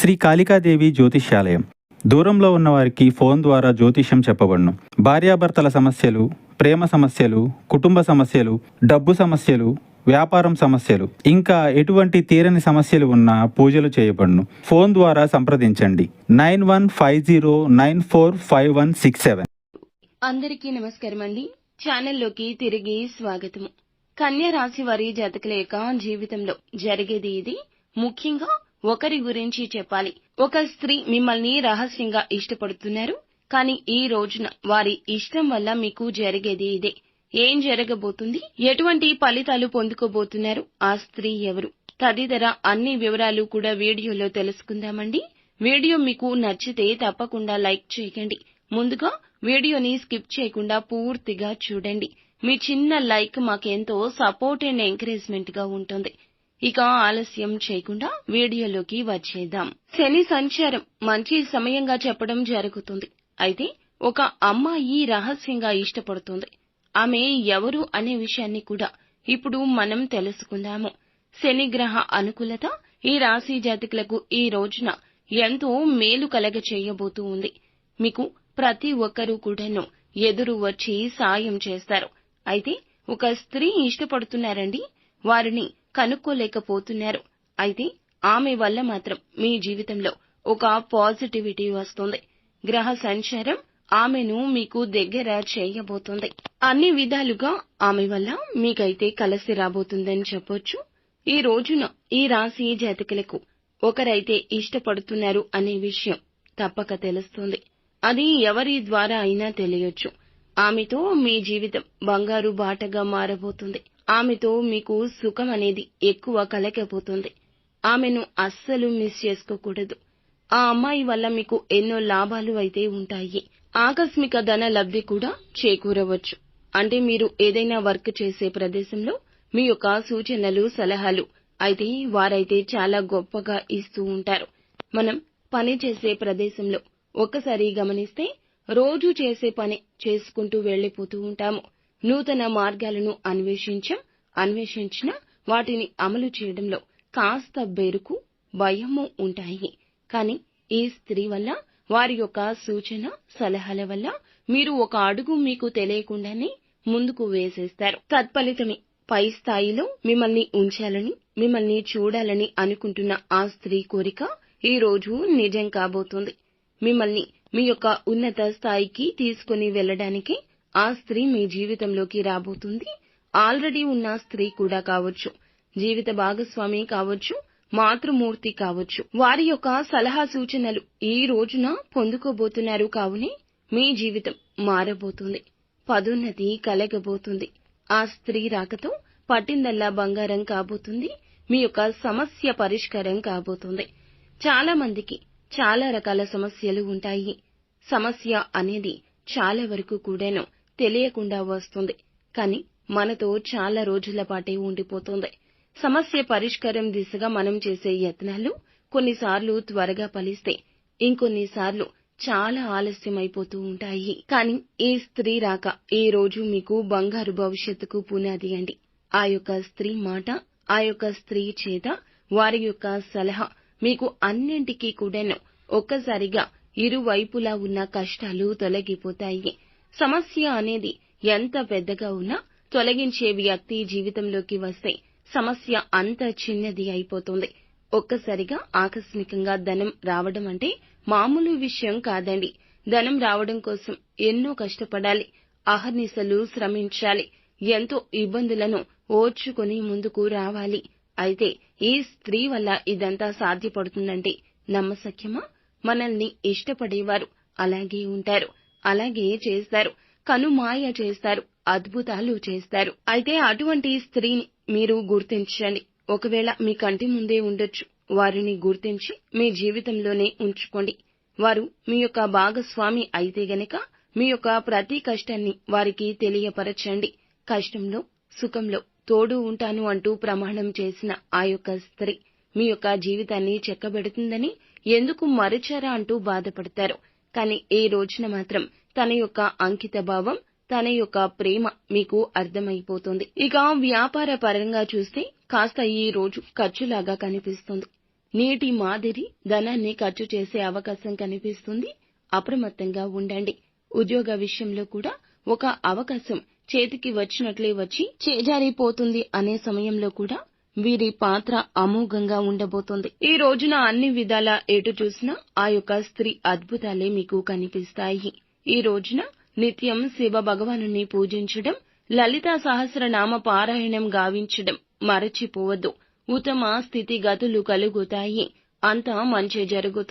శ్రీ కాళికాదేవి జ్యోతిష్యాలయం. దూరంలో ఉన్నవారికి ఫోన్ ద్వారా జ్యోతిష్యం చెప్పబడును. భార్యాభర్తల సమస్యలు, ప్రేమ సమస్యలు, కుటుంబ సమస్యలు, డబ్బు సమస్యలు, వ్యాపారం సమస్యలు, ఇంకా ఎటువంటి తీరని సమస్యలు ఉన్నా పూజలు చేయబడును. ఫోన్ ద్వారా సంప్రదించండి 9150945167. అందరికీ నమస్కారం అండి. ఛానల్లోకి తిరిగి స్వాగతము. కన్యా రాశి వారి జాతకుల యొక్క జీవితంలో జరిగేది ఇది. ముఖ్యంగా ఒకరి గురించి చెప్పాలి. ఒక స్త్రీ మిమ్మల్ని రహస్యంగా ఇష్టపడుతున్నారు, కానీ ఈ రోజున వారి ఇష్టం వల్ల మీకు జరిగేది ఇదే. ఏం జరగబోతుంది, ఎటువంటి ఫలితాలు పొందుకోబోతున్నారు, ఆ స్త్రీ ఎవరు, తదితర అన్ని వివరాలు కూడా వీడియోలో తెలుసుకుందామండి. వీడియో మీకు నచ్చితే తప్పకుండా లైక్ చేయండి. ముందుగా వీడియోని స్కిప్ చేయకుండా పూర్తిగా చూడండి. మీ చిన్న లైక్ మాకెంతో సపోర్ట్ అండ్ ఎంకరేజ్మెంట్ గా ఉంటుంది. ఇక ఆలస్యం చేయకుండా వీడియోలోకి వచ్చేద్దాం. శని సంచారం మంచి సమయంగా చెప్పడం జరుగుతుంది. అయితే ఒక అమ్మాయి రహస్యంగా ఇష్టపడుతుంది. ఆమె ఎవరు అనే విషయాన్ని కూడా ఇప్పుడు మనం తెలుసుకుందాము. శని గ్రహ అనుకూలత ఈ రాశి జాతకులకు ఈ రోజున ఎంతో మేలు కలగ చేయబోతూ ఉంది. మీకు ప్రతి ఒక్కరూ కూడాను ఎదురు వచ్చి సాయం చేస్తారు. అయితే ఒక స్త్రీ ఇష్టపడుతున్నారండి, వారిని కనుక్కోలేకపోతున్నారు. అయితే ఆమె వల్ల మాత్రం మీ జీవితంలో ఒక పాజిటివిటీ వస్తుంది. గ్రహ సంచారం ఆమెను మీకు దగ్గర చేయబోతుంది. అన్ని విధాలుగా ఆమె వల్ల మీకైతే కలిసి రాబోతుందని చెప్పొచ్చు. ఈ రోజున ఈ రాశి జాతకులకు ఒకరైతే ఇష్టపడుతున్నారు అనే విషయం తప్పక తెలుస్తుంది. అది ఎవరి ద్వారా అయినా తెలియొచ్చు. ఆమెతో మీ జీవితం బంగారు బాటగా మారబోతుంది. ఆమెతో మీకు సుఖం అనేది ఎక్కువ కలగబోతుంది. ఆమెను అస్సలు మిస్ చేసుకోకూడదు. ఆ అమ్మాయి వల్ల మీకు ఎన్నో లాభాలు అయితే ఉంటాయి. ఆకస్మిక ధన లబ్ధి కూడా చేకూరవచ్చు. అంటే మీరు ఏదైనా వర్క్ చేసే ప్రదేశంలో మీ యొక్క సూచనలు, సలహాలు అయితే వారైతే చాలా గొప్పగా ఇస్తూ ఉంటారు. మనం పని చేసే ప్రదేశంలో ఒక్కసారి గమనిస్తే రోజు చేసే పని చేసుకుంటూ వెళ్లిపోతూ ఉంటాము. నూతన మార్గాలను అన్వేషించినా వాటిని అమలు చేయడంలో కాస్త బెరుకు, భయము ఉంటాయి. కానీ ఈ స్త్రీ వల్ల, వారి యొక్క సూచన, సలహాల వల్ల మీరు ఒక అడుగు మీకు తెలియకుండానే ముందుకు వేసేస్తారు. తత్ఫలితమే పై స్థాయిలో మిమ్మల్ని ఉంచాలని, మిమ్మల్ని చూడాలని అనుకుంటున్న ఆ స్త్రీ కోరిక ఈ రోజు నిజం కాబోతుంది. మిమ్మల్ని మీ యొక్క ఉన్నత స్థాయికి తీసుకుని వెళ్లడానికి ఆ స్త్రీ మీ జీవితంలోకి రాబోతుంది. ఆల్రెడీ ఉన్న స్త్రీ కూడా కావచ్చు, జీవిత భాగస్వామి కావచ్చు, మాతృమూర్తి కావచ్చు. వారి యొక్క సలహా సూచనలు ఈ రోజున పొందుకోబోతున్నారు. కావునే మీ జీవితం మారబోతుంది, పదోన్నతి కలగబోతుంది. ఆ స్త్రీ రాకతో పట్టిందల్లా బంగారం కాబోతుంది. మీ యొక్క సమస్య పరిష్కారం కాబోతుంది. చాలా మందికి చాలా రకాల సమస్యలు ఉంటాయి. సమస్య అనేది చాలా వరకు కూడాను తెలియకుండా వస్తుంది, కానీ మనతో చాలా రోజుల పాటే ఉండిపోతుంది. సమస్య పరిష్కారం దిశగా మనం చేసే యత్నాలు కొన్నిసార్లు త్వరగా ఫలిస్తే, ఇంకొన్నిసార్లు చాలా ఆలస్యమైపోతూ ఉంటాయి. కానీ ఈ స్త్రీ రాక ఈ రోజు మీకు బంగారు భవిష్యత్తుకు పునాది అండి. ఆ యొక్క స్త్రీ మాట, ఆ యొక్క స్త్రీ చేత, వారి యొక్క సలహా మీకు అన్నింటికీ కూడాను ఒక్కసారిగా ఇరువైపులా ఉన్న కష్టాలు తొలగిపోతాయి. సమస్య అనేది ఎంత పెద్దగా ఉన్నా తొలగించే వ్యక్తి జీవితంలోకి వస్తే సమస్య అంత చిన్నది అయిపోతుంది. ఒక్కసారిగా ఆకస్మికంగా ధనం రావడం అంటే మామూలు విషయం కాదండి. ధనం రావడం కోసం ఎన్నో కష్టపడాలి, అహర్నిశలు శ్రమించాలి, ఎంతో ఇబ్బందులను ఓర్చుకుని ముందుకు రావాలి. అయితే ఈ స్త్రీ వల్ల ఇదంతా సాధ్యపడుతుందంటే నమ్మశక్యమా? మనల్ని ఇష్టపడేవారు అలాగే ఉంటారు, అలాగే చేస్తారు, కనుమాయ చేస్తారు, అద్భుతాలు చేస్తారు. అయితే అటువంటి స్త్రీని మీరు గుర్తించండి. ఒకవేళ మీ కంటి ముందే ఉండొచ్చు. వారిని గుర్తించి మీ జీవితంలోనే ఉంచుకోండి. వారు మీ యొక్క భాగస్వామి అయితే గనక మీ యొక్క ప్రతి కష్టాన్ని వారికి తెలియపరచండి. కష్టంలో, సుఖంలో తోడు ఉంటాను అంటూ ప్రమాణం చేసిన ఆ యొక్క స్త్రీ మీ యొక్క జీవితాన్ని చెక్కబెడుతుందని ఎందుకు మరచారా అంటూ బాధపడతారు. కానీ ఈ రోజున మాత్రం తన యొక్క అంకిత భావం, తన యొక్క ప్రేమ మీకు అర్థమైపోతుంది. ఇక వ్యాపార పరంగా చూస్తే కాస్త ఈ రోజు ఖర్చులాగా కనిపిస్తుంది. నీటి మాదిరి ధనాన్ని ఖర్చు చేసే అవకాశం కనిపిస్తుంది. అప్రమత్తంగా ఉండండి. ఉద్యోగ విషయంలో కూడా ఒక అవకాశం చేతికి వచ్చినట్లే వచ్చి చేజారిపోతుంది అనే సమయంలో కూడా వీరి పాత్ర అమోఘంగా ఉండబోతోంది. ఈ రోజున అన్ని విధాలా ఎటు చూసినా ఆ యొక్క స్త్రీ అద్భుతాలే మీకు కనిపిస్తాయి. ఈ రోజున నిత్యం శివ భగవానుని పూజించడం, లలితా సహస్రనామ పారాయణం గావించడం మరచిపోవద్దు. ఉత్తమ స్థితిగతులు కలుగుతాయి. అంతా మంచి జరుగుతుంది.